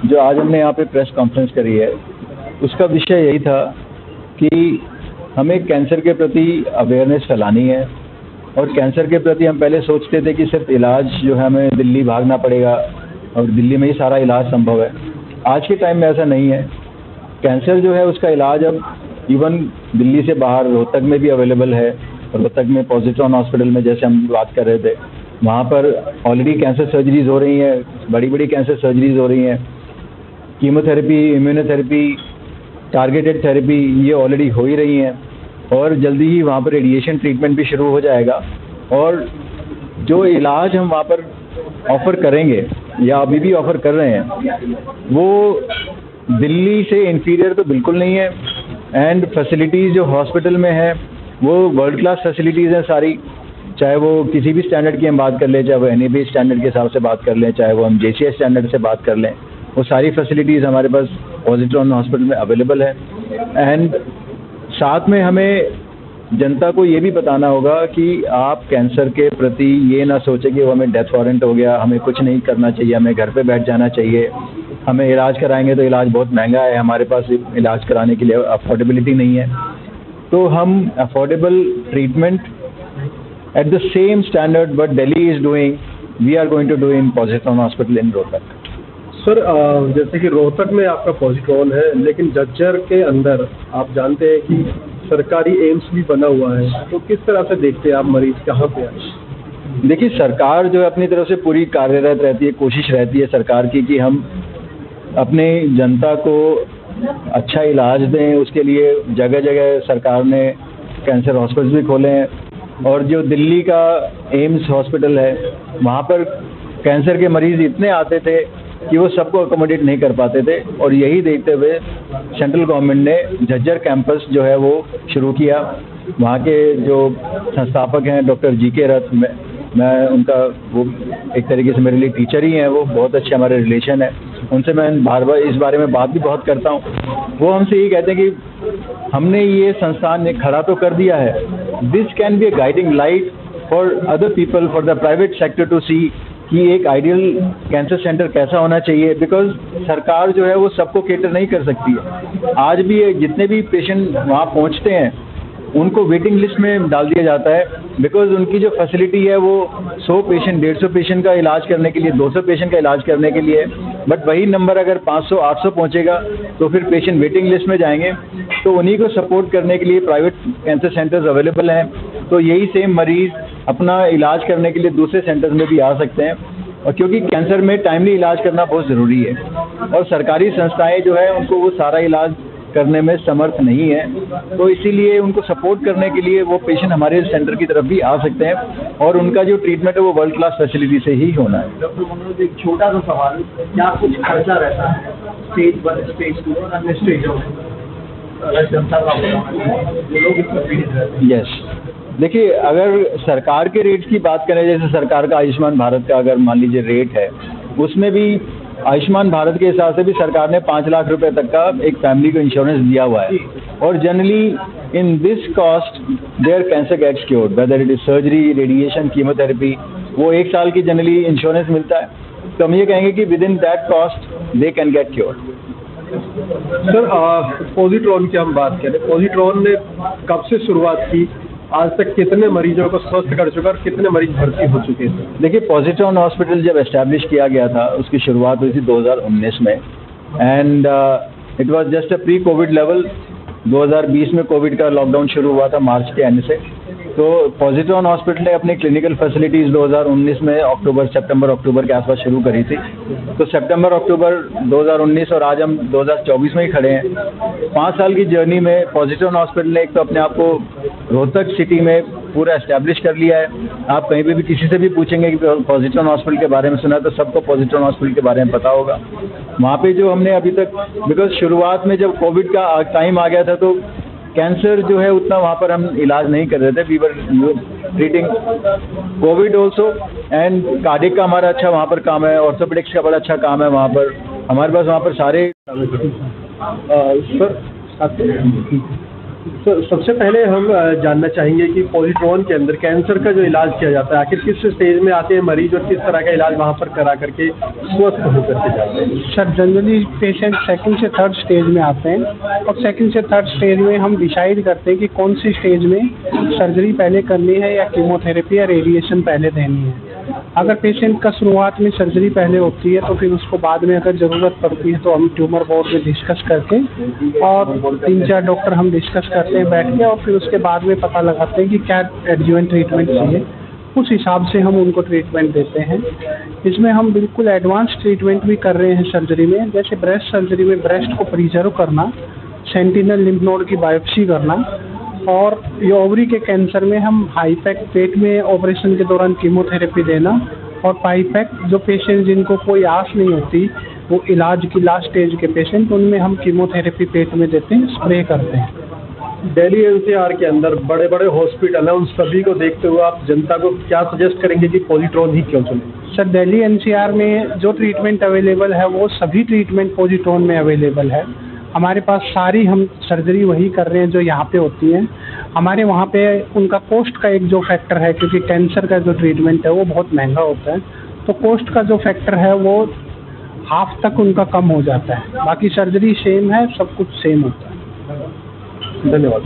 जो आज हमने यहाँ पे प्रेस कॉन्फ्रेंस करी है उसका विषय यही था कि हमें कैंसर के प्रति अवेयरनेस फैलानी है। और कैंसर के प्रति हम पहले सोचते थे कि सिर्फ इलाज जो है हमें दिल्ली भागना पड़ेगा और दिल्ली में ही सारा इलाज संभव है। आज के टाइम में ऐसा नहीं है। कैंसर जो है उसका इलाज अब इवन दिल्ली से बाहर रोहतक में भी अवेलेबल है। रोहतक में पॉजिट्रॉन हॉस्पिटल में जैसे हम बात कर रहे थे, वहाँ पर ऑलरेडी कैंसर सर्जरीज हो रही हैं, बड़ी बड़ी कैंसर सर्जरीज हो रही हैं। कीमोथेरेपी, इम्यूनोथेरेपी, टारगेटेड थेरेपी ये ऑलरेडी हो ही रही हैं और जल्दी ही वहाँ पर रेडिएशन ट्रीटमेंट भी शुरू हो जाएगा। और जो इलाज हम वहाँ पर ऑफ़र करेंगे या अभी भी ऑफ़र कर रहे हैं वो दिल्ली से इन्फीरियर तो बिल्कुल नहीं है। एंड फैसिलिटीज़ जो हॉस्पिटल में है वो वर्ल्ड क्लास फैसिलिटीज़ हैं सारी, चाहे वो किसी भी स्टैंडर्ड की हम बात कर लें, चाहे वो NABH स्टैंडर्ड के हिसाब से बात कर लें, चाहे वो हम JCI स्टैंडर्ड से बात कर लें, वो सारी फैसिलिटीज़ हमारे पास पॉजिट्रॉन हॉस्पिटल में अवेलेबल है। एंड साथ में हमें जनता को ये भी बताना होगा कि आप कैंसर के प्रति ये ना सोचें कि वो हमें डेथ वारंट हो गया, हमें कुछ नहीं करना चाहिए, हमें घर पे बैठ जाना चाहिए, हमें इलाज कराएंगे तो इलाज बहुत महंगा है, हमारे पास इलाज कराने के लिए अफोर्डेबिलिटी नहीं है। तो हम affordable treatment at the same standard what Delhi is doing, we are going to do in positron hospital in Rohtak. Sir, जैसे कि रोहतक में आपका पॉजिट्रॉन है, लेकिन झज्जर के अंदर आप जानते हैं कि सरकारी एम्स भी बना हुआ है, तो किस तरह से देखते हैं आप मरीज कहाँ पे आए? देखिए, सरकार जो है अपनी तरफ से पूरी कार्यरत रहती है, कोशिश रहती है सरकार की कि हम अपने जनता को अच्छा इलाज दें। उसके लिए जगह जगह सरकार ने कैंसर हॉस्पिटल भी खोले हैं। और जो दिल्ली का एम्स हॉस्पिटल है वहाँ पर कैंसर के मरीज़ इतने आते थे कि वो सबको अकोमोडेट नहीं कर पाते थे। और यही देखते हुए सेंट्रल गवर्नमेंट ने झज्जर कैंपस जो है वो शुरू किया। वहाँ के जो संस्थापक हैं डॉक्टर GK रथ, मैं उनका वो एक तरीके से मेरे लिए टीचर ही हैं, वो बहुत अच्छे हमारे रिलेशन है उनसे। मैं बार बार इस बारे में बात भी बहुत करता हूँ। वो हमसे यही कहते हैं कि हमने ये संस्थान ने खड़ा तो कर दिया है, this can be a guiding light for other people, for the private sector to see कि एक आइडियल कैंसर सेंटर कैसा होना चाहिए। बिकॉज सरकार जो है वो सबको केटर नहीं कर सकती है। आज भी जितने भी पेशेंट वहाँ पहुँचते हैं उनको वेटिंग लिस्ट में डाल दिया जाता है। बिकॉज उनकी जो फैसिलिटी है वो 100 पेशेंट, 150 पेशेंट का इलाज करने के लिए, 200 पेशेंट का इलाज करने के लिए। बट वही नंबर अगर 500, 800 पहुँचेगा तो फिर पेशेंट वेटिंग लिस्ट में जाएंगे। तो उन्हीं को सपोर्ट करने के लिए प्राइवेट कैंसर सेंटर्स अवेलेबल हैं। तो यही सेम मरीज़ अपना इलाज करने के लिए दूसरे सेंटर्स में भी आ सकते हैं। और क्योंकि कैंसर में टाइमली इलाज करना बहुत ज़रूरी है और सरकारी संस्थाएं जो है उनको वो सारा इलाज करने में समर्थ नहीं है, तो इसीलिए उनको सपोर्ट करने के लिए वो पेशेंट हमारे सेंटर की तरफ भी आ सकते हैं और उनका जो ट्रीटमेंट है वो वर्ल्ड क्लास फैसिलिटी से ही होना है। डॉक्टर मनोज, एक छोटा सा सवाल, क्या कुछ खर्चा रहता है स्टेज 1, स्टेज 2 और अन्य स्टेजों में? यस, देखिए, अगर सरकार के रेट्स की बात करें, जैसे सरकार का आयुष्मान भारत का अगर मान लीजिए रेट है, उसमें भी आयुष्मान भारत के हिसाब से भी सरकार ने 5 लाख रुपए तक का एक फैमिली को इंश्योरेंस दिया हुआ है। और generally in this cost there cancer gets cured, whether it is surgery, radiation, chemotherapy, वो 1 साल की जनरली इंश्योरेंस मिलता है। तो हम ये कहेंगे कि with in that cost they can get cured. Sir, positron की हम बात करें, पॉजिट्रॉन ने कब से शुरुआत की, आज तक कितने मरीजों को स्वस्थ कर चुका और कितने मरीज भर्ती हो चुके हैं? देखिए, पॉजिट्रॉन हॉस्पिटल जब एस्टैब्लिश किया गया था उसकी शुरुआत हुई थी 2019 में। And it was just a pre Covid level. 2020 में कोविड का लॉकडाउन शुरू हुआ था मार्च के एंड से। तो पॉजिट्रॉन हॉस्पिटल ने अपनी क्लिनिकल फैसिलिटीज़ 2019 में सितंबर अक्टूबर के आसपास शुरू करी थी। तो सितंबर अक्टूबर 2019 और आज हम 2024 में ही खड़े हैं। 5 साल की जर्नी में पॉजिट्रॉन हॉस्पिटल ने एक तो अपने आप को रोहतक सिटी में पूरा एस्टैब्लिश कर लिया है। आप कहीं पे भी किसी से भी पूछेंगे कि पॉजिट्रॉन हॉस्पिटल के बारे में सुना, तो सबको पॉजिट्रॉन हॉस्पिटल के बारे में पता होगा। वहाँ पे जो हमने अभी तक, बिकॉज शुरुआत में जब कोविड का टाइम आ गया था तो कैंसर जो है उतना वहाँ पर हम इलाज नहीं कर रहे थे। We were treating covid also and cardiac का हमारा अच्छा वहाँ पर काम है, ऑर्थोपेडिक्स का बड़ा अच्छा काम है वहाँ पर। हमारे पास वहाँ पर सारे सर तो सबसे पहले हम जानना चाहेंगे कि पॉजिट्रॉन के अंदर कैंसर का जो इलाज किया जाता है, आखिर किस स्टेज में आते हैं मरीज और किस तरह का इलाज वहाँ पर करा करके स्वस्थ होकर के जाते हैं? सर जनरली पेशेंट सेकंड से थर्ड स्टेज में आते हैं और सेकंड से थर्ड स्टेज में हम डिसाइड करते हैं कि कौन सी स्टेज में सर्जरी पहले करनी है या कीमोथेरेपी या रेडिएशन पहले देनी है। अगर पेशेंट का शुरुआत में सर्जरी पहले होती है तो फिर उसको बाद में अगर ज़रूरत पड़ती है तो हम ट्यूमर बोर्ड में डिस्कस करके और 3-4 डॉक्टर हम डिस्कस करते हैं बैठ के और फिर उसके बाद में पता लगाते हैं कि क्या एडजुवेंट ट्रीटमेंट चाहिए। उस हिसाब से हम उनको ट्रीटमेंट देते हैं। इसमें हम बिल्कुल एडवांस ट्रीटमेंट भी कर रहे हैं सर्जरी में, जैसे ब्रेस्ट सर्जरी में ब्रेस्ट को प्रिजर्व करना, सेंटिनल लिम्फ नोड की बायोप्सी करना और ये ओवरी के कैंसर में हम हाईपैक पेट में ऑपरेशन के दौरान कीमोथेरेपी देना और पाईपैक जो पेशेंट जिनको कोई आस नहीं होती वो इलाज की लास्ट स्टेज के पेशेंट, उनमें हम कीमोथेरेपी पेट में देते हैं, स्प्रे करते हैं। दिल्ली एनसीआर के अंदर बड़े बड़े हॉस्पिटल हैं, उन सभी को देखते हुए आप जनता को क्या सजेस्ट करेंगे कि पॉजिट्रॉन ही क्यों चुने? सर दिल्ली एनसीआर में जो ट्रीटमेंट अवेलेबल है वो सभी ट्रीटमेंट पॉजिट्रॉन में अवेलेबल है। हमारे पास सारी हम सर्जरी वही कर रहे हैं जो यहाँ पे होती हैं। हमारे वहाँ पे उनका कॉस्ट का एक जो फैक्टर है, क्योंकि कैंसर का जो ट्रीटमेंट है वो बहुत महंगा होता है, तो कॉस्ट का जो फैक्टर है वो हाफ तक उनका कम हो जाता है। बाकी सर्जरी सेम है, सब कुछ सेम होता है। धन्यवाद।